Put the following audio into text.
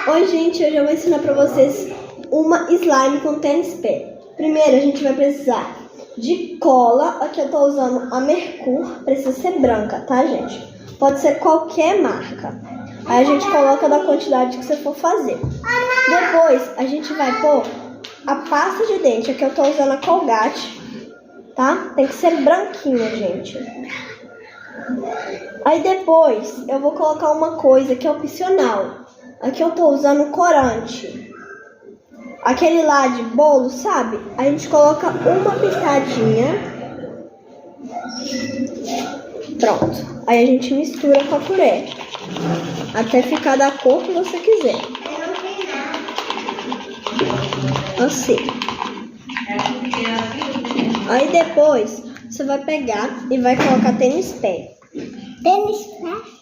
Oi, gente, hoje eu vou ensinar pra vocês uma slime com tênis pé. Primeiro, a gente vai precisar de cola. Aqui eu tô usando a Mercur, precisa ser branca, tá, gente? Pode ser qualquer marca. Aí a gente coloca da quantidade que você for fazer. Depois, a gente vai pôr a pasta de dente. Aqui eu tô usando a Colgate, tá? Tem que ser branquinha, gente. Aí depois, eu vou colocar uma coisa que é opcional. Aqui eu tô usando corante. Aquele lá de bolo, sabe? A gente coloca uma pitadinha. Pronto. Aí a gente mistura com a colher. Até ficar da cor que você quiser. Assim. Aí depois, você vai pegar e vai colocar tênis pé. Tênis pé?